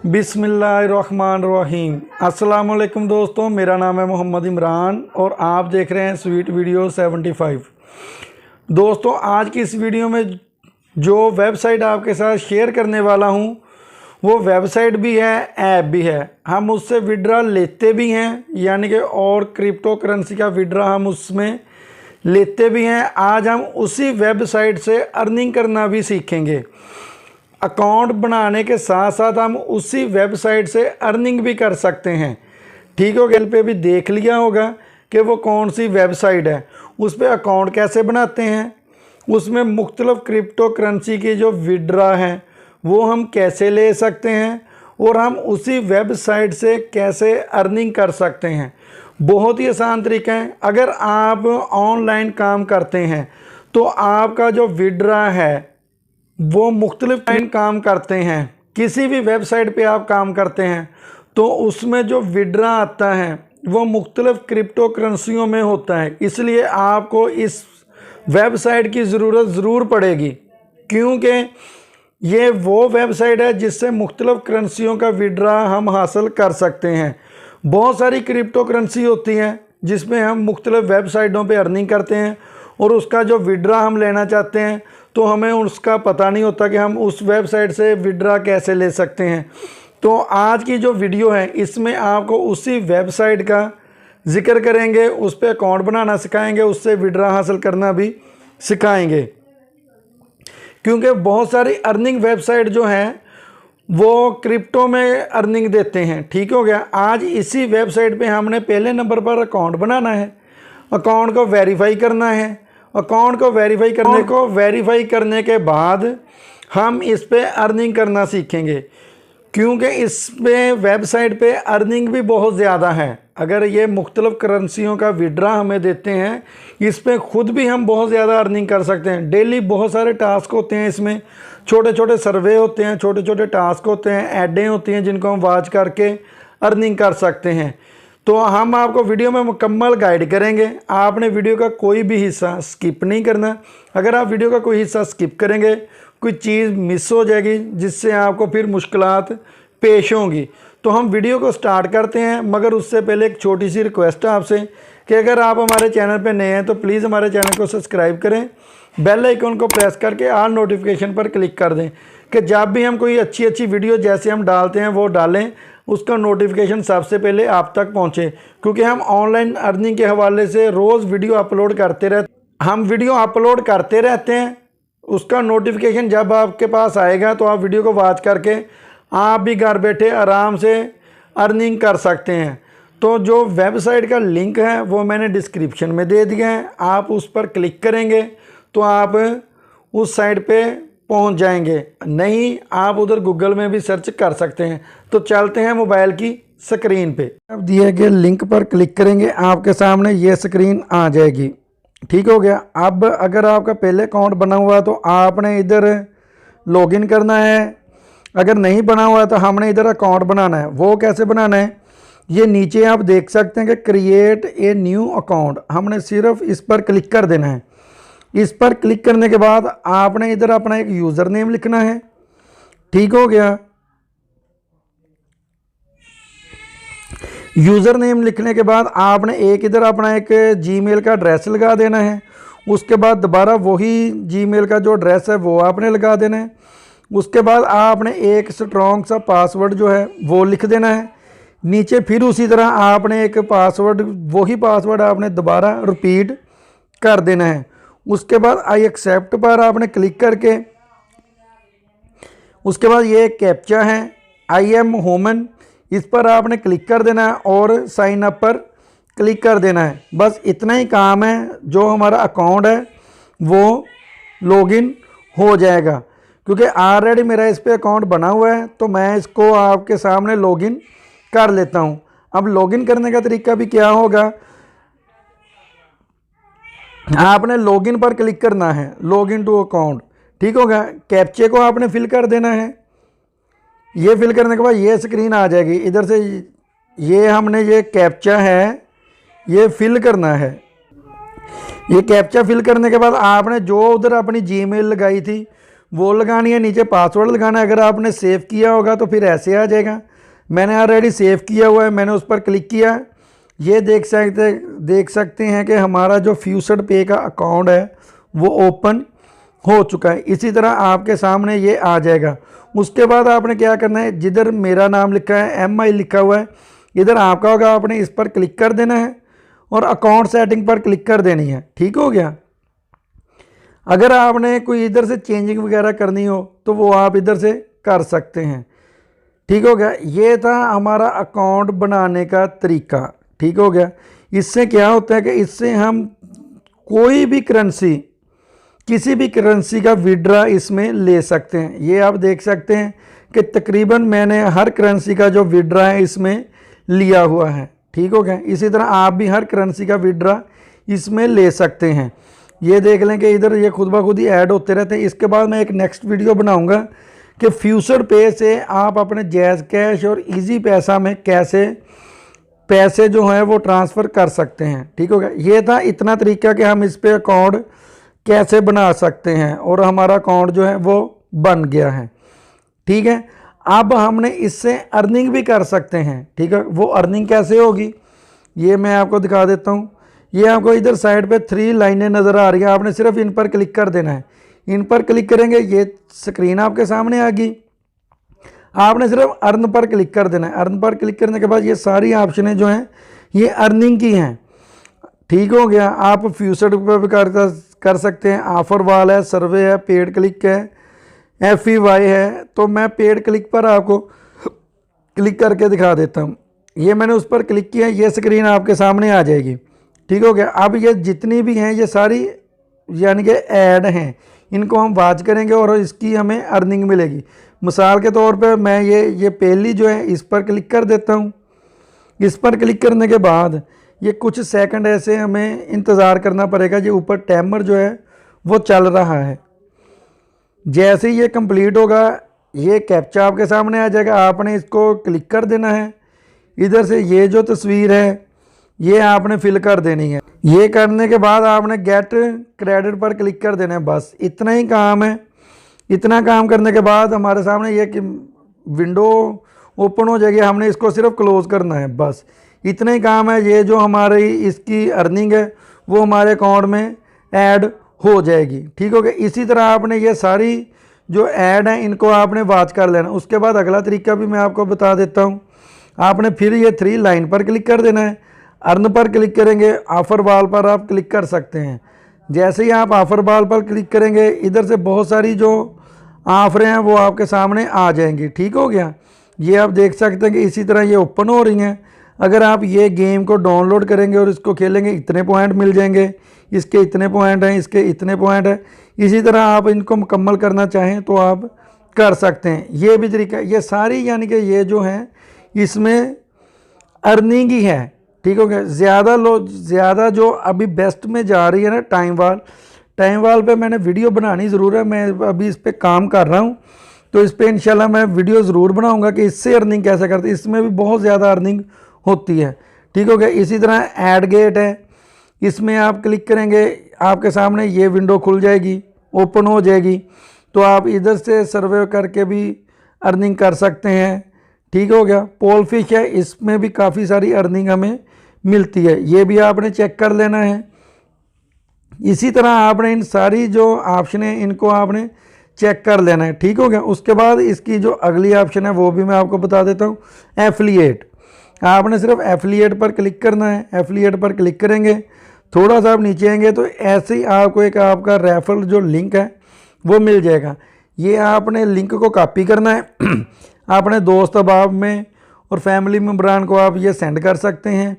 बिस्मिल्लाहिर्रहमानिर्रहीम। अस्सलाम वालेकुम दोस्तों, मेरा नाम है मोहम्मद इमरान और आप देख रहे हैं स्वीट वीडियो 75। दोस्तों, आज की इस वीडियो में जो वेबसाइट आपके साथ शेयर करने वाला हूं वो वेबसाइट भी है, ऐप भी है। हम उससे विड्रा लेते भी हैं, यानी कि और क्रिप्टो करेंसी का विड्रा हम उसमें लेते भी हैं। आज हम उसी वेबसाइट से अर्निंग करना भी सीखेंगे। अकाउंट बनाने के साथ साथ हम उसी वेबसाइट से अर्निंग भी कर सकते हैं। ठीक हो गया, पे भी देख लिया होगा कि वो कौन सी वेबसाइट है, उस पर अकाउंट कैसे बनाते हैं, उसमें मुख्तलिफ क्रिप्टो करेंसी की जो विड्रा हैं वो हम कैसे ले सकते हैं और हम उसी वेबसाइट से कैसे अर्निंग कर सकते हैं। बहुत ही आसान तरीका है। अगर आप ऑनलाइन काम करते हैं तो आपका जो विड्रा है वो मुख्तलिफ टाइम काम करते हैं। किसी भी वेबसाइट पे आप काम करते हैं तो उसमें जो विड्रा आता है वो मुख्तलिफ क्रिप्टो करेंसियों में होता है। इसलिए आपको इस वेबसाइट की ज़रूरत ज़रूर पड़ेगी, क्योंकि ये वो वेबसाइट है जिससे मुख्तलिफ करेंसियों का विड्रा हम हासिल कर सकते हैं। बहुत सारी क्रिप्टो करेंसी होती हैं जिसमें हम मुख्तलिफ वेबसाइटों पे अर्निंग करते हैं और उसका जो विड्रा हम लेना चाहते हैं तो हमें उसका पता नहीं होता कि हम उस वेबसाइट से विड्रा कैसे ले सकते हैं। तो आज की जो वीडियो है इसमें आपको उसी वेबसाइट का जिक्र करेंगे, उस पर अकाउंट बनाना सिखाएंगे, उससे विड्रा हासिल करना भी सिखाएंगे। क्योंकि बहुत सारी अर्निंग वेबसाइट जो हैं वो क्रिप्टो में अर्निंग देते हैं। ठीक हो गया। आज इसी वेबसाइट पे हमने पहले नंबर पर अकाउंट बनाना है, अकाउंट को वेरीफाई करना है। अकाउंट को वेरीफाई करने के बाद हम इस पे अर्निंग करना सीखेंगे, क्योंकि इस पे वेबसाइट पे अर्निंग भी बहुत ज़्यादा है। अगर ये मुख्तलिफ करेंसियों का विड्रा हमें देते हैं, इस पे ख़ुद भी हम बहुत ज़्यादा अर्निंग कर सकते हैं। डेली बहुत सारे टास्क होते हैं, इसमें छोटे छोटे सर्वे होते हैं, छोटे छोटे टास्क होते हैं, ऐडें होती हैं जिनको हम वॉच करके अर्निंग कर सकते हैं। तो हम आपको वीडियो में मुकम्मल गाइड करेंगे। आपने वीडियो का कोई भी हिस्सा स्किप नहीं करना। अगर आप वीडियो का कोई हिस्सा स्किप करेंगे, कोई चीज़ मिस हो जाएगी जिससे आपको फिर मुश्किलात पेश होंगी। तो हम वीडियो को स्टार्ट करते हैं, मगर उससे पहले एक छोटी सी रिक्वेस्ट है आपसे कि अगर आप हमारे चैनल पर नए हैं तो प्लीज़ हमारे चैनल को सब्सक्राइब करें, बेल आइकन को प्रेस करके ऑल नोटिफिकेशन पर क्लिक कर दें कि जब भी हम कोई अच्छी वीडियो जैसे हम डालते हैं वो डालें, उसका नोटिफिकेशन सबसे पहले आप तक पहुंचे। क्योंकि हम ऑनलाइन अर्निंग के हवाले से रोज़ वीडियो अपलोड करते रहते हैं। उसका नोटिफिकेशन जब आपके पास आएगा तो आप वीडियो को वॉच करके आप भी घर बैठे आराम से अर्निंग कर सकते हैं। तो जो वेबसाइट का लिंक है वो मैंने डिस्क्रिप्शन में दे दिया है। आप उस पर क्लिक करेंगे तो आप उस साइट पे पहुंच जाएंगे, नहीं आप उधर गूगल में भी सर्च कर सकते हैं। तो चलते हैं मोबाइल की स्क्रीन पे। अब दिए गए लिंक पर क्लिक करेंगे, आपके सामने ये स्क्रीन आ जाएगी। ठीक हो गया। अब अगर आपका पहले अकाउंट बना हुआ है तो आपने इधर लॉगिन करना है। अगर नहीं बना हुआ है तो हमने इधर अकाउंट बनाना है। वो कैसे बनाना है, ये नीचे आप देख सकते हैं कि क्रिएट ए न्यू अकाउंट। हमने सिर्फ इस पर क्लिक कर देना है। इस पर क्लिक करने के बाद आपने इधर अपना एक यूज़र नेम लिखना है। ठीक हो गया। यूज़र नेम लिखने के बाद आपने इधर अपना एक जीमेल का एड्रेस लगा देना है। उसके बाद दोबारा वही जीमेल का जो एड्रेस है वो आपने लगा देना है। उसके बाद आपने एक स्ट्रॉन्ग सा पासवर्ड जो है वो लिख देना है। नीचे फिर उसी तरह आपने एक पासवर्ड, वही पासवर्ड आपने दोबारा रिपीट कर देना है। उसके बाद आई एक्सेप्ट पर आपने क्लिक करके उसके बाद ये कैप्चा है, आई एम ह्यूमन, इस पर आपने क्लिक कर देना है और साइन अप पर क्लिक कर देना है। बस इतना ही काम है। जो हमारा अकाउंट है वो लॉगिन हो जाएगा। क्योंकि ऑलरेडी मेरा इस पर अकाउंट बना हुआ है तो मैं इसको आपके सामने लॉगिन कर लेता हूँ। अब लॉगिन करने का तरीका भी क्या होगा, आपने लॉगिन पर क्लिक करना है, लॉगिन टू अकाउंट। ठीक होगा। कैप्चे को आपने फिल कर देना है। ये फिल करने के बाद ये स्क्रीन आ जाएगी। इधर से ये हमने ये कैप्चा है ये फिल करना है। ये कैप्चा फिल करने के बाद आपने जो उधर अपनी जीमेल लगाई थी वो लगानी है, नीचे पासवर्ड लगाना है। अगर आपने सेव किया होगा तो फिर ऐसे आ जाएगा। मैंने ऑलरेडी सेव किया हुआ है, मैंने उस पर क्लिक किया। ये देख सकते हैं कि हमारा जो फ्यूचर्ड पे का अकाउंट है वो ओपन हो चुका है। इसी तरह आपके सामने ये आ जाएगा। उसके बाद आपने क्या करना है, जिधर मेरा नाम लिखा है, MI लिखा हुआ है, इधर आपका होगा, आपने इस पर क्लिक कर देना है और अकाउंट सेटिंग पर क्लिक कर देनी है। ठीक हो गया। अगर आपने कोई इधर से चेंजिंग वगैरह करनी हो तो वो आप इधर से कर सकते हैं। ठीक हो गया। ये था हमारा अकाउंट बनाने का तरीका। ठीक हो गया। इससे क्या होता है कि इससे हम कोई भी करेंसी, किसी भी करेंसी का विड्रा इसमें ले सकते हैं। ये आप देख सकते हैं कि तकरीबन मैंने हर करेंसी का जो विड्रा है इसमें लिया हुआ है। ठीक हो गया। इसी तरह आप भी हर करेंसी का विड्रा इसमें ले सकते हैं। ये देख लें कि इधर ये खुद ब खुद ही ऐड होते रहते हैं। इसके बाद मैं एक नेक्स्ट वीडियो बनाऊंगा कि फ्यूचर पे से आप अपने जैज़ कैश और इजी पैसा में कैसे पैसे जो हैं वो ट्रांसफ़र कर सकते हैं। ठीक हो गया। ये था इतना तरीका कि हम इस पे अकाउंट कैसे बना सकते हैं और हमारा अकाउंट जो है वो बन गया है। ठीक है। अब हमने इससे अर्निंग भी कर सकते हैं। ठीक है। वो अर्निंग कैसे होगी ये मैं आपको दिखा देता हूँ। ये आपको इधर साइड पे 3 लाइनें नज़र आ रही हैं, आपने सिर्फ इन पर क्लिक कर देना है। इन पर क्लिक करेंगे ये स्क्रीन आपके सामने आ गई। आपने सिर्फ अर्न पर क्लिक कर देना है। अर्न पर क्लिक करने के बाद ये सारी ऑप्शनें जो हैं ये अर्निंग की हैं। ठीक हो गया। आप फ्यूचर पर भी कर सकते हैं, ऑफर वाल है, सर्वे है, पेड क्लिक है, FEY है। तो मैं पेड क्लिक पर आपको क्लिक करके दिखा देता हूँ। ये मैंने उस पर क्लिक किया, ये स्क्रीन आपके सामने आ जाएगी। ठीक हो गया। अब ये जितनी भी हैं ये सारी यानी कि ऐड हैं, इनको हम वॉच करेंगे और इसकी हमें अर्निंग मिलेगी। मिसाल के तौर पे मैं ये पहली जो है इस पर क्लिक कर देता हूँ। इस पर क्लिक करने के बाद ये कुछ सेकंड ऐसे हमें इंतज़ार करना पड़ेगा। ये ऊपर टाइमर जो है वो चल रहा है। जैसे ही ये कंप्लीट होगा ये कैप्चा आपके सामने आ जाएगा। आपने इसको क्लिक कर देना है। इधर से ये जो तस्वीर है ये आपने फिल कर देनी है। ये करने के बाद आपने गेट क्रेडिट पर क्लिक कर देना है। बस इतना ही काम है। इतना काम करने के बाद हमारे सामने ये विंडो ओपन हो जाएगी। हमने इसको सिर्फ क्लोज करना है। बस इतना ही काम है। ये जो हमारी इसकी अर्निंग है वो हमारे अकाउंट में ऐड हो जाएगी। ठीक हो गया। इसी तरह आपने ये सारी जो ऐड हैं इनको आपने वॉच कर लेना। उसके बाद अगला तरीका भी मैं आपको बता देता हूँ। आपने फिर ये 3 लाइन पर क्लिक कर देना है। अर्न पर क्लिक करेंगे, ऑफ़र वाल पर आप क्लिक कर सकते हैं। जैसे ही आप ऑफ़र वाल पर क्लिक करेंगे इधर से बहुत सारी जो ऑफरें हैं वो आपके सामने आ जाएंगी। ठीक हो गया। ये आप देख सकते हैं कि इसी तरह ये ओपन हो रही हैं। अगर आप ये गेम को डाउनलोड करेंगे और इसको खेलेंगे इतने पॉइंट मिल जाएंगे, इसके इतने पॉइंट हैं, इसके इतने पॉइंट हैं। इसी तरह आप इनको मुकम्मल करना चाहें तो आप कर सकते हैं। ये भी तरीका, ये सारी यानी कि ये जो हैं इसमें अर्निंग ही है। ठीक हो गया। ज़्यादा जो अभी बेस्ट में जा रही है ना टाइम वाल पे मैंने वीडियो बनानी ज़रूर है। मैं अभी इस पर काम कर रहा हूँ तो इस पर इंशाल्लाह मैं वीडियो ज़रूर बनाऊँगा कि इससे अर्निंग कैसे करते हैं। इसमें भी बहुत ज़्यादा अर्निंग होती है। ठीक हो गया। इसी तरह ऐड गेट है, इसमें आप क्लिक करेंगे आपके सामने ये विंडो खुल जाएगी, ओपन हो जाएगी। तो आप इधर से सर्वे करके भी अर्निंग कर सकते हैं। ठीक हो गया। पोल फिश है, इसमें भी काफ़ी सारी अर्निंग हमें मिलती है। ये भी आपने चेक कर लेना है। इसी तरह आपने इन सारी जो ऑप्शन है इनको आपने चेक कर लेना है। ठीक हो गया। उसके बाद इसकी जो अगली ऑप्शन है वो भी मैं आपको बता देता हूँ, एफिलिएट। आपने सिर्फ एफिलिएट पर क्लिक करना है। एफिलिएट पर क्लिक करेंगे, थोड़ा सा आप नीचे आएंगे तो ऐसे ही आपको एक आपका रेफरल जो लिंक है वो मिल जाएगा। ये आपने लिंक को कॉपी करना है अपने दोस्त अहबाब में और फैमिली मेम्बरान को आप ये सेंड कर सकते हैं।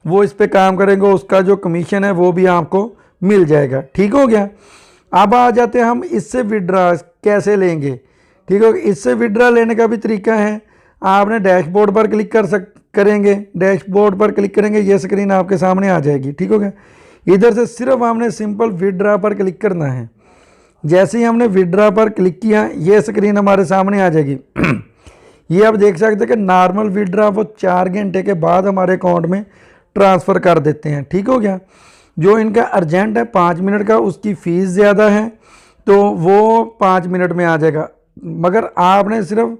वो इस पे काम करेंगे, उसका जो कमीशन है वो भी आपको मिल जाएगा। ठीक हो गया। अब आ जाते हैं हम इससे विड्रा कैसे लेंगे। ठीक हो गया। इससे विड्रा लेने का भी तरीका है। आपने डैशबोर्ड पर क्लिक करेंगे, डैशबोर्ड पर क्लिक करेंगे, ये स्क्रीन आपके सामने आ जाएगी। ठीक हो गया। इधर से सिर्फ हमने सिंपल विड्रा पर क्लिक करना है। जैसे ही हमने विड्रा पर क्लिक किया ये स्क्रीन हमारे सामने आ जाएगी। ये आप देख सकते हैं कि नॉर्मल विड्रा वो 4 घंटे के बाद हमारे अकाउंट में ट्रांसफ़र कर देते हैं। ठीक हो गया। जो इनका अर्जेंट है 5 मिनट का, उसकी फ़ीस ज़्यादा है तो वो 5 मिनट में आ जाएगा। मगर आपने सिर्फ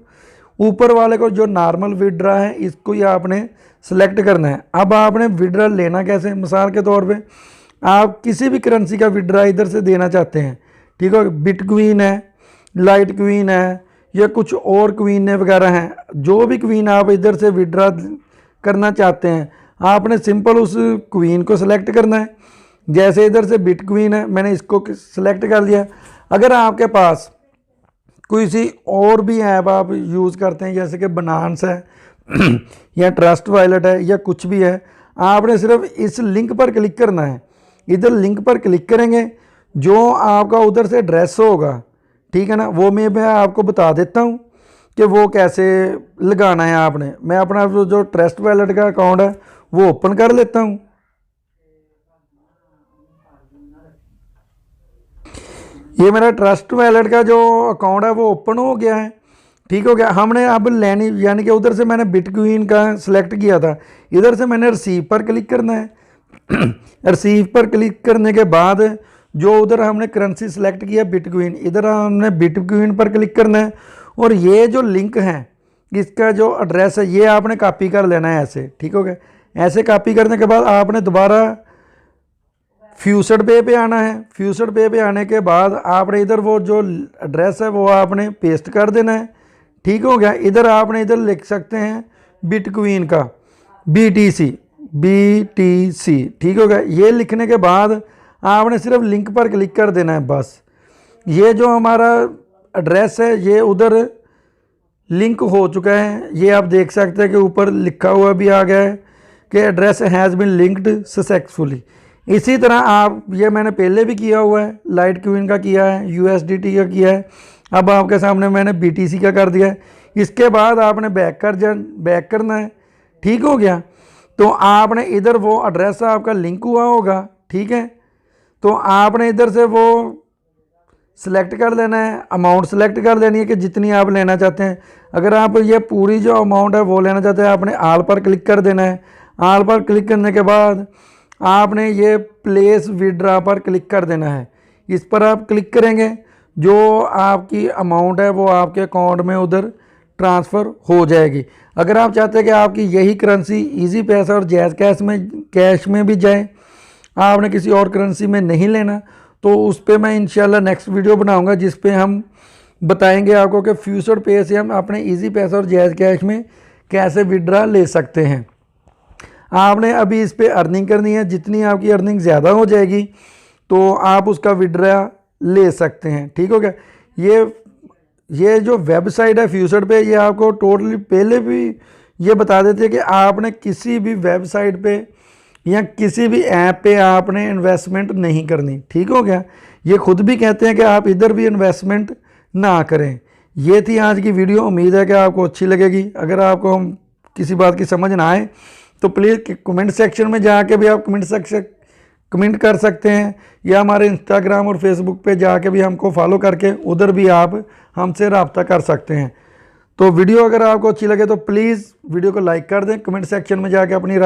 ऊपर वाले को जो नॉर्मल विड्रा है इसको ही आपने सेलेक्ट करना है। अब आपने विड्रा लेना कैसे, मिसाल के तौर पे आप किसी भी करेंसी का विड्रा इधर से देना चाहते हैं, ठीक है, बिटकॉइन है, लाइट क्वीन है, या कुछ और क्वीन वगैरह हैं, जो भी क्वीन आप इधर से विड्रा करना चाहते हैं आपने सिंपल उस क्वीन को सिलेक्ट करना है। जैसे इधर से बिटकॉइन है, मैंने इसको सिलेक्ट कर लिया। अगर आपके पास कोई सी और भी ऐप आप यूज़ करते हैं जैसे कि बनांस है या ट्रस्ट वॉलेट है या कुछ भी है, आपने सिर्फ इस लिंक पर क्लिक करना है। इधर लिंक पर क्लिक करेंगे, जो आपका उधर से एड्रेस होगा, ठीक है ना, वो मैं आपको बता देता हूँ कि वो कैसे लगाना है आपने। मैं अपना जो ट्रस्ट वॉलेट का अकाउंट है वो ओपन कर लेता हूँ। ये मेरा ट्रस्ट वॉलेट का जो अकाउंट है वो ओपन हो गया है, ठीक हो गया। हमने अब लेनी, यानी कि उधर से मैंने बिटकॉइन का सिलेक्ट किया था, इधर से मैंने रिसीव पर क्लिक करना है। रिसीव पर क्लिक करने के बाद जो उधर हमने करेंसी सेलेक्ट किया बिटकॉइन, इधर हमने बिटकॉइन पर क्लिक करना है। और ये जो लिंक है इसका जो एड्रेस है ये आपने कॉपी कर लेना है ऐसे, ठीक हो गया। ऐसे कॉपी करने के बाद आपने दोबारा फ्यूचर पे आना है। फ्यूचर पे आने के बाद आपने इधर वो जो एड्रेस है वो आपने पेस्ट कर देना है, ठीक हो गया। इधर आपने इधर लिख सकते हैं बिटकॉइन का BTC, ठीक हो गया। ये लिखने के बाद आपने सिर्फ लिंक पर क्लिक कर देना है बस। ये जो हमारा एड्रेस है ये उधर लिंक हो चुका है, ये आप देख सकते हैं कि ऊपर लिखा हुआ भी आ गया है कि address has been linked successfully. इसी तरह आप, ये मैंने पहले भी किया हुआ है, लाइट क्वीन का किया है, USDT का किया है, अब आपके सामने मैंने BTC का कर दिया है। इसके बाद आपने बैक करना है, ठीक हो गया। तो आपने इधर वो एड्रेस आपका लिंक हुआ होगा, ठीक है, तो आपने इधर से वो सिलेक्ट कर लेना है, अमाउंट सेलेक्ट कर लेनी है कि जितनी आप लेना चाहते हैं। अगर आप ये पूरी जो अमाउंट है वो लेना चाहते हैं आपने आल पर क्लिक कर देना है। आल पर क्लिक करने के बाद आपने ये प्लेस विड्रा पर क्लिक कर देना है। इस पर आप क्लिक करेंगे, जो आपकी अमाउंट है वो आपके अकाउंट में उधर ट्रांसफ़र हो जाएगी। अगर आप चाहते हैं कि आपकी यही करेंसी इजी पैसा और जैज़ कैश में भी जाए, आपने किसी और करेंसी में नहीं लेना, तो उस पर मैं इंशाल्लाह नेक्स्ट वीडियो बनाऊंगा जिस पे हम बताएंगे आपको कि फ्यूचर पे से हम अपने इजी पैसा और जैज़ कैश में कैसे विड्रा ले सकते हैं। आपने अभी इस पे अर्निंग करनी है, जितनी आपकी अर्निंग ज़्यादा हो जाएगी तो आप उसका विड्रा ले सकते हैं, ठीक हो गया। ये जो वेबसाइट है फ्यूचर पे, ये आपको टोटली पहले भी ये बता देते हैं कि आपने किसी भी वेबसाइट पे या किसी भी ऐप पे आपने इन्वेस्टमेंट नहीं करनी, ठीक हो गया। ये खुद भी कहते हैं कि आप इधर भी इन्वेस्टमेंट ना करें। ये थी आज की वीडियो, उम्मीद है कि आपको अच्छी लगेगी। अगर आपको हम किसी बात की समझ ना आए तो प्लीज़ कमेंट सेक्शन में जाके भी आप कमेंट कर सकते हैं, या हमारे इंस्टाग्राम और फेसबुक पे जाके भी हमको फॉलो करके उधर भी आप हमसे रब्ता कर सकते हैं। तो वीडियो अगर आपको अच्छी लगे तो प्लीज़ वीडियो को लाइक कर दें, कमेंट सेक्शन में जाके अपनी राय